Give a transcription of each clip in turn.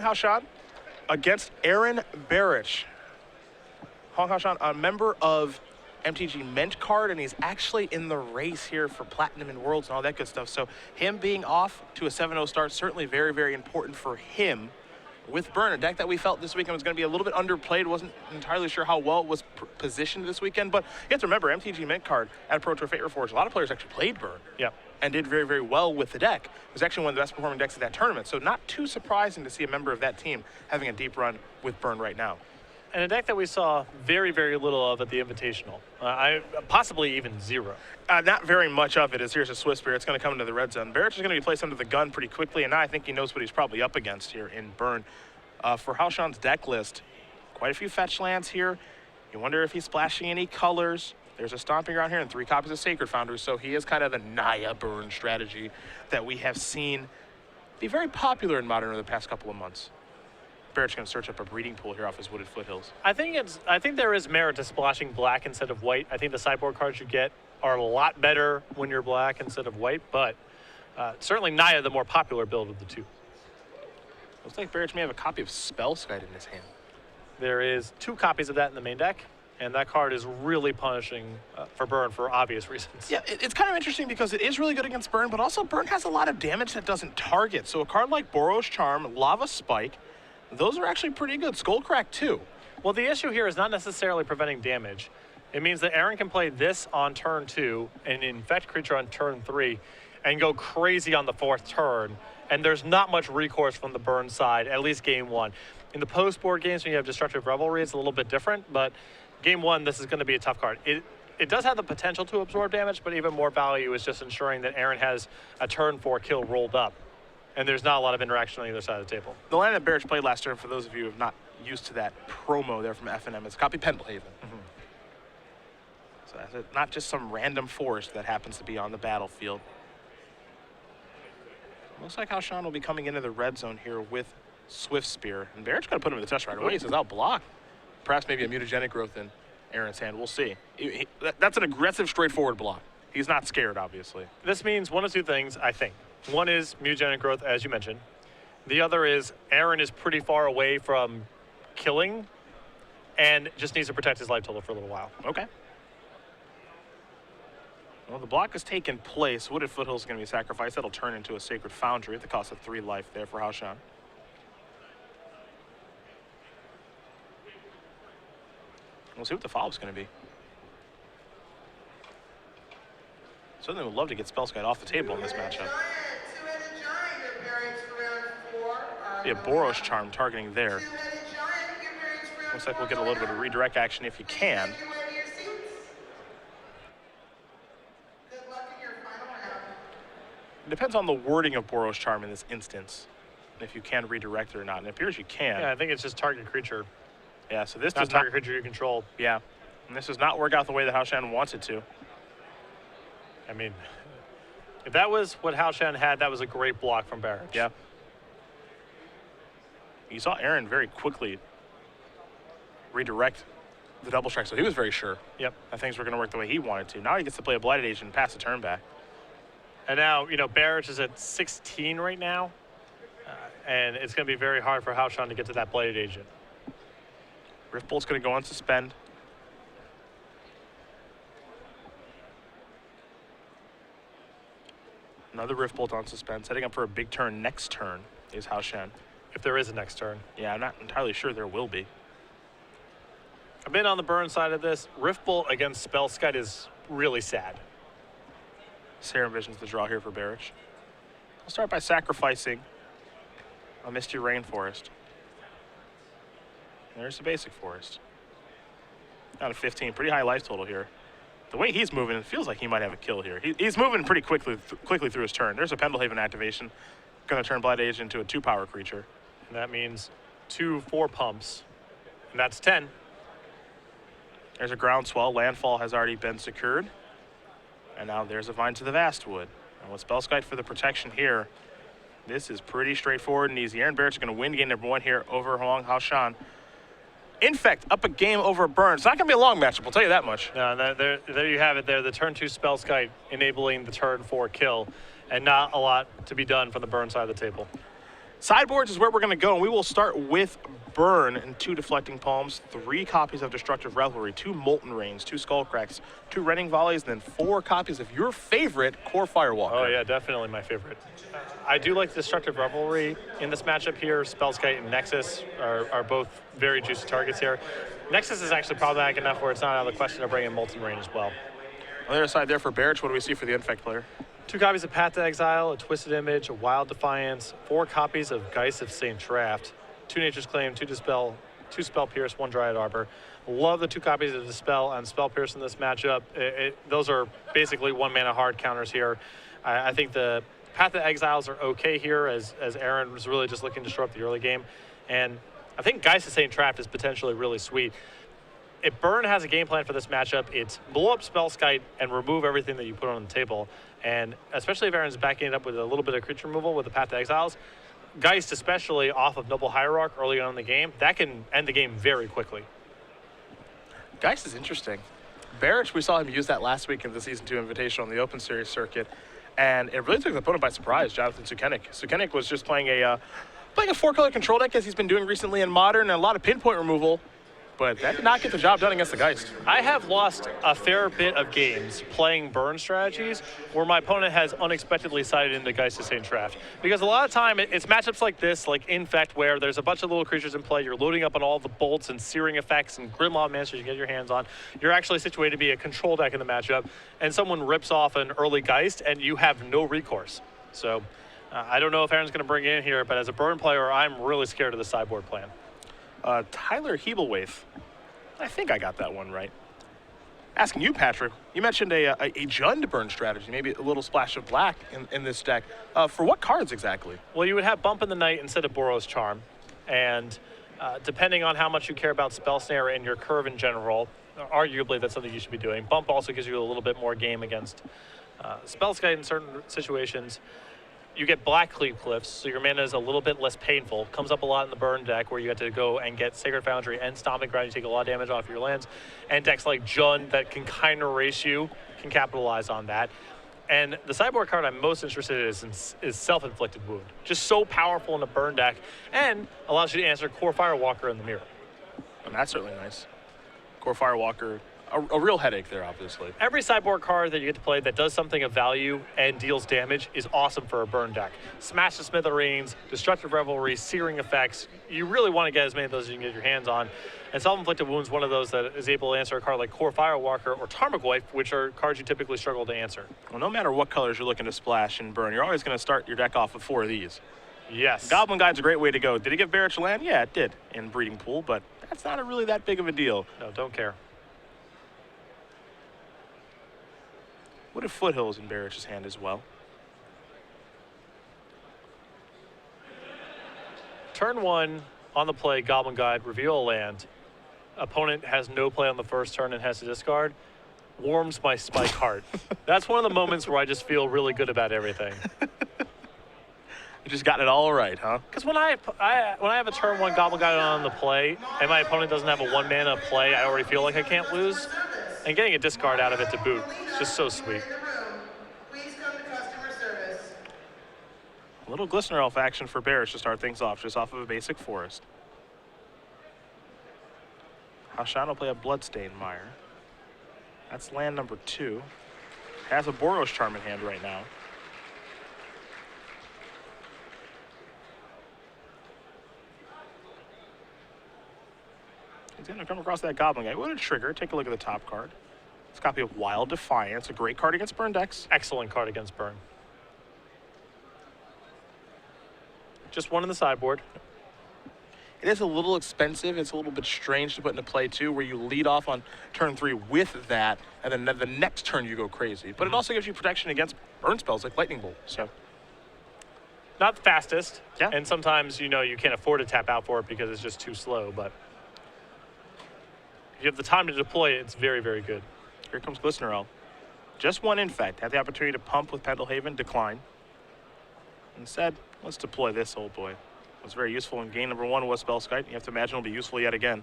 Hao-Shan against Aaron Barich. Huang Hao-Shan, a member of MTG Mint card, and he's actually in the race here for Platinum and Worlds and all that good stuff. So him being off to a 7-0 start, certainly very, very important for him with Burn, a deck that we felt this weekend was going to be a little bit underplayed. Wasn't entirely sure how well it was positioned this weekend, but you have to remember, MTG Mint card at Pro Tour Fate Reforged, a lot of players actually played Burn. Yeah. And did very, very well with the deck. It was actually one of the best performing decks of that tournament, so not too surprising to see a member of that team having a deep run with Burn right now. And a deck that we saw very, very little of at the Invitational. Possibly even zero. Not very much of it, as here's a Swift Spear. It's going to come into the red zone. Barich is going to be placed under the gun pretty quickly, and now I think he knows what he's probably up against here in Burn. For Hao-Shan's deck list, quite a few fetch lands here. You wonder if he's splashing any colors. There's a Stomping Ground here and 3 copies of Sacred Founders, so he is kind of the Naya Burn strategy that we have seen be very popular in Modern over the past couple of months. Barrett's going to search up a breeding pool here off his Wooded Foothills. I think there is merit to splashing black instead of white. I think the sideboard cards you get are a lot better when you're black instead of white, but certainly Naya the more popular build of the two. Looks like Barrett may have a copy of Spellskite in his hand. There is 2 copies of that in the main deck, and that card is really punishing for Burn for obvious reasons. Yeah, it's kind of interesting because it is really good against Burn, but also Burn has a lot of damage that doesn't target. So a card like Boros Charm, Lava Spike, those are actually pretty good. Skullcrack too. Well, the issue here is not necessarily preventing damage. It means that Aaron can play this on turn 2 and infect creature on turn 3 and go crazy on the 4th turn. And there's not much recourse from the Burn side, at least game 1. In the post-board games, when you have Destructive Revelry, it's a little bit different, but game 1, this is going to be a tough card. It does have the potential to absorb damage, but even more value is just ensuring that Aaron has a turn 4 kill rolled up. And there's not a lot of interaction on either side of the table. The land that Barrett played last turn, for those of you who have not used to that promo there from FNM, it's a copy Pendlehaven. So that's not just some random forest that happens to be on the battlefield. Looks like Hao-Shan will be coming into the red zone here with Swift Spear. And Barrett's going to put him in the test right away. He says, I'll block. Perhaps maybe a mutagenic growth in Aaron's hand. We'll see. That's an aggressive, straightforward block. He's not scared, obviously. This means one of 2 things, I think. One is mutagenic growth, as you mentioned. The other is Aaron is pretty far away from killing and just needs to protect his life total for a little while. Okay. Well, the block has taken place. Wooded Foothills is going to be sacrificed. That'll turn into a Sacred Foundry at the cost of 3 life there for Hao-Shan. We'll see what the follow-up's going to be. Certainly would love to get Spellskite off the table in this matchup. Be a Boros Charm targeting there. Looks like we'll get a little bit of redirect action if you can. It depends on the wording of Boros Charm in this instance, if you can redirect it or not. And it appears you can. Yeah, I think it's just target creature. Yeah, so this not does target creature you control. Yeah, and this does not work out the way that Hao-Shan wants it to. I mean, if that was what Hao-Shan had, that was a great block from Barich. Yeah. You saw Aaron very quickly redirect the double strike, so he was very sure that things were going to work the way he wanted to. Now he gets to play a Blighted Agent and pass the turn back. And now, you know, Barich is at 16 right now, and it's going to be very hard for Hao-Shan to get to that Blighted Agent. Riftbolt's going to go on suspend. Another Riftbolt on suspend. Setting up for a big turn next turn is Hao-Shan. If there is a next turn. Yeah, I'm not entirely sure there will be. I've been on the Burn side of this. Riftbolt against Spellskite is really sad. Serum Vision's the draw here for Barich. I'll start by sacrificing a Misty Rainforest. There's the basic forest. Down to 15, pretty high life total here. The way he's moving, it feels like he might have a kill here. He's moving pretty quickly through his turn. There's a Pendlehaven activation. Going to turn Blighted Agent into a 2-power creature. And that means 2 4 pumps, and that's 10. There's a Groundswell. Landfall has already been secured. And now there's a Vine to the Vastwood. And with Spellskite for the protection here, this is pretty straightforward and easy. Aaron Barrett's going to win game number 1 here over Huang Hao-Shan. Infect up a game over Burn. It's not going to be a long matchup, I'll tell you that much. No, there you have it there. The turn 2 Spellskite enabling the turn 4 kill, and not a lot to be done from the Burn side of the table. Sideboards is where we're going to go, and we will start with Burn and 2 Deflecting Palms, 3 copies of Destructive Revelry, 2 Molten Rains, 2 Skullcracks, 2 Rending Volleys, and then 4 copies of your favorite Core Firewalker. Oh yeah, definitely my favorite. I do like Destructive Revelry in this matchup here. Spellskite and Nexus are both very juicy targets here. Nexus is actually problematic enough where it's not out of the question to bring in Molten Rain as well. On the other side there for Barich, what do we see for the Infect player? 2 copies of Path to Exile, a Twisted Image, a Wild Defiance, 4 copies of Geist of St. Draft, 2 Nature's Claim, 2 Dispel, 2 Spell Pierce, 1 Dryad Arbor. Love the 2 copies of Dispel and Spell Pierce in this matchup. Those are basically 1 mana hard counters here. I think the Path to Exiles are okay here as Aaron was really just looking to shore up the early game. And I think Geist of St. Draft is potentially really sweet. If Burn has a game plan for this matchup, it's blow up Spellskite and remove everything that you put on the table. And especially if Aaron's backing it up with a little bit of creature removal with the Path to Exiles, Geist, especially off of Noble Hierarch early on in the game, that can end the game very quickly. Geist is interesting. Barich, we saw him use that last week in the Season 2 Invitational on the Open Series circuit, and it really took the opponent by surprise, Jonathan Sukenik. Sukenik was just playing a 4-color control deck as he's been doing recently in Modern, and a lot of pinpoint removal, but that did not get the job done against the Geist. I have lost a fair bit of games playing Burn strategies where my opponent has unexpectedly sided into Geist of St. Draft. Because a lot of time, it's matchups like this, like Infect, where there's a bunch of little creatures in play, you're loading up on all the bolts and searing effects and Grimlaw Monsters you get your hands on. You're actually situated to be a control deck in the matchup, and someone rips off an early Geist, and you have no recourse. So I don't know if Aaron's going to bring it in here, but as a Burn player, I'm really scared of the sideboard plan. Tyler Hebelwaith. I think I got that one right. Asking you, Patrick, you mentioned a Jund Burn strategy, maybe a little splash of black in this deck. For what cards exactly? Well, you would have Bump in the Night instead of Boros Charm. And depending on how much you care about Spell Snare and your curve in general, arguably that's something you should be doing. Bump also gives you a little bit more game against Spellskite in certain situations. You get Black Cleave Cliffs, so your mana is a little bit less painful. Comes up a lot in the Burn deck where you have to go and get Sacred Foundry and Stomping Ground. You take a lot of damage off your lands. And decks like Jund that can kind of race you can capitalize on that. And the sideboard card I'm most interested in is Self-Inflicted Wound. Just so powerful in a Burn deck and allows you to answer Core Firewalker in the mirror. And that's certainly nice. Core Firewalker, a real headache there, obviously. Every sideboard card that you get to play that does something of value and deals damage is awesome for a Burn deck. Smash the Smithereens, Destructive Revelry, Searing Effects. You really want to get as many of those as you can get your hands on. And Self-Inflicted Wound's one of those that is able to answer a card like Core Firewalker or Tarmogoyf, which are cards you typically struggle to answer. Well, no matter what colors you're looking to splash and burn, you're always going to start your deck off with 4 of these. Yes. Goblin Guide's a great way to go. Did it give Barich land? Yeah, it did in Breeding Pool, but that's not really that big of a deal. No, don't care. What if Foothills in Barich's hand as well? Turn 1, on the play, Goblin Guide, reveal a land. Opponent has no play on the first turn and has to discard. Warms my spike heart. That's one of the moments where I just feel really good about everything. You just got it all right, huh? Because when I have a turn 1 Goblin Guide on the play and my opponent doesn't have a 1 mana play, I already feel like I can't lose. And getting a discard out of it to boot is just so sweet. A little Glistener Elf action for Barich to start things off, just off of a basic forest. Hao-Shan will play a Bloodstained Mire. That's land number 2. Has a Boros Charm in hand right now. He's going to come across that Goblin Guy. What a trigger. Take a look at the top card. It's a copy of Wild Defiance, a great card against Burn decks. Excellent card against Burn. Just 1 in the sideboard. It is a little expensive. It's a little bit strange to put into play, too, where you lead off on turn 3 with that, and then the next turn you go crazy. But it also gives you protection against burn spells like Lightning Bolt. So, not the fastest. Yeah. And sometimes, you can't afford to tap out for it because it's just too slow. But if you have the time to deploy it, it's very, very good. Here comes Glistener Elf. Just 1 Infect. Had the opportunity to pump with Pendlehaven, decline. Instead, let's deploy this old boy. It was very useful in game number 1 was Spellskite. You have to imagine it'll be useful yet again.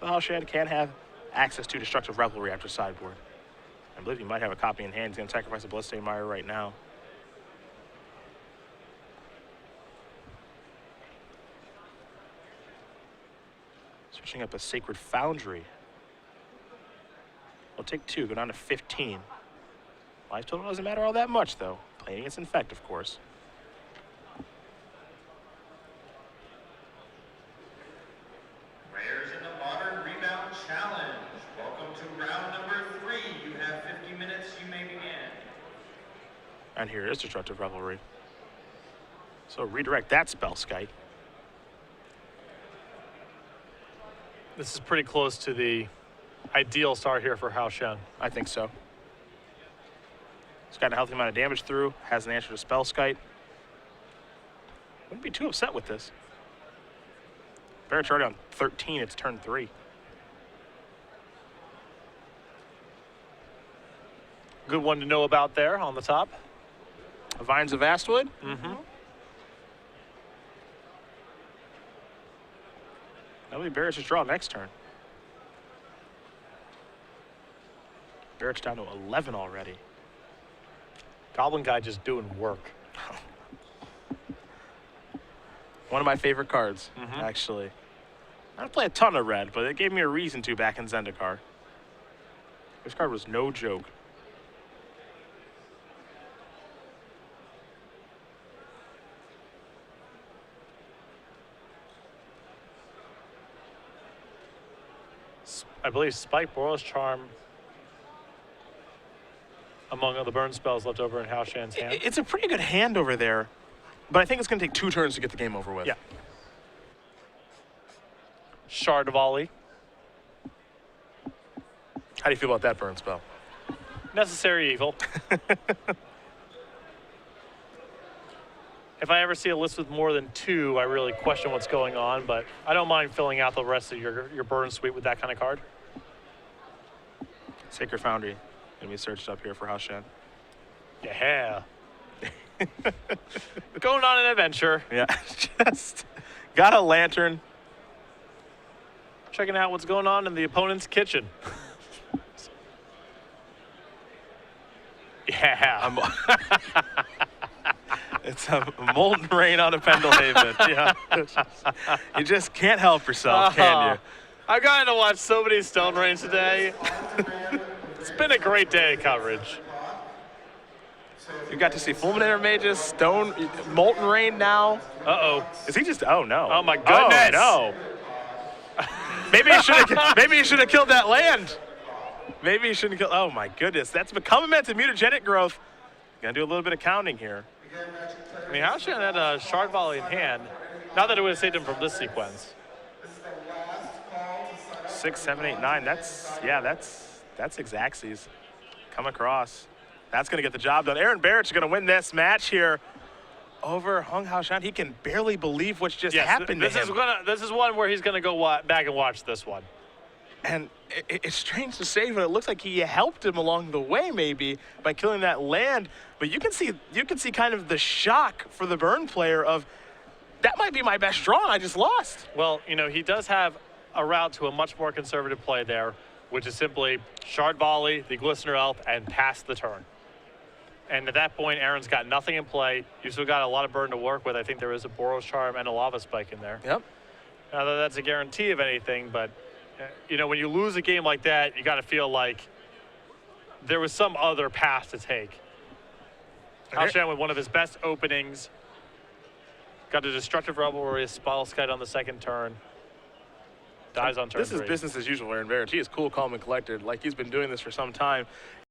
The Hao-Shan can have access to Destructive Revelry after sideboard. I believe he might have a copy in hand. He's going to sacrifice a Bloodstained Mire right now. Switching up a Sacred Foundry. We'll take 2, go down to 15. Life total doesn't matter all that much, though. Playing against Infect, of course. Rares in the Modern Rebound Challenge. Welcome to round number 3. You have 50 minutes. You may begin. And here is Destructive Revelry. So redirect that Spellskite. This is pretty close to the ideal start here for Hao-Shan. I think so. He's got a healthy amount of damage through, has an answer to Spellskite. Wouldn't be too upset with this. Barich already on 13, it's turn 3. Good one to know about there on the top. Vines of Vastwood. Mm-hmm. That'll be Barich's draw next turn. Barich down to 11 already. Goblin guy just doing work. One of my favorite cards, actually. I don't play a ton of red, but it gave me a reason to back in Zendikar. This card was no joke. I believe Spike, Boros Charm, among other burn spells left over in Hao-Shan's hand. It's a pretty good hand over there, but I think it's going to take 2 turns to get the game over with. Yeah. Shard Volley. How do you feel about that burn spell? Necessary evil. If I ever see a list with more than 2, I really question what's going on, but I don't mind filling out the rest of your burn suite with that kind of card. Sacred Foundry going to be searched up here for Hao-Shan. Yeah. Going on an adventure. Yeah, just got a lantern. Checking out what's going on in the opponent's kitchen. Yeah. It's a molten rain on a Pendelhaven. Yeah. You just can't help yourself, can you? I've gotten to watch so many Stone Rains today. It's been a great day of coverage. You got to see Fulminator Mages, Stone, Molten Rain now. Uh-oh. Is he just, oh no. Oh my goodness. Oh no. Maybe he should have killed that land. Maybe he shouldn't kill, oh my goodness. That's become a mutagenic growth. Gonna do a little bit of counting here. I mean, Hao-Shan had a Shard Volley in hand. Not that it would have saved him from this sequence. 6, 7, 8, 9. That's Xaxes. Come across. That's going to get the job done. Aaron Barich is going to win this match here over Hao-Shan. He can barely believe what's just happened to him. This is one where he's going to go back and watch this one. And it's strange to say, but it looks like he helped him along the way, maybe, by killing that land. But you can see kind of the shock for the burn player of, that might be my best draw, and I just lost. Well, you know, he does have a route to a much more conservative play there, which is simply Shard Volley, the Glistener Elf, and pass the turn. And at that point, Aaron's got nothing in play. You've still got a lot of burn to work with. I think there is a Boros Charm and a Lava Spike in there. Yep. Now, that's a guarantee of anything, but, you know, when you lose a game like that, you got to feel like there was some other path to take. Hao-Shan with one of his best openings. Got a Destructive Revelry, a Spellskite on the second turn. Dies on turn 3. This is business as usual, Aaron Barich. He is cool, calm, and collected, like he's been doing this for some time.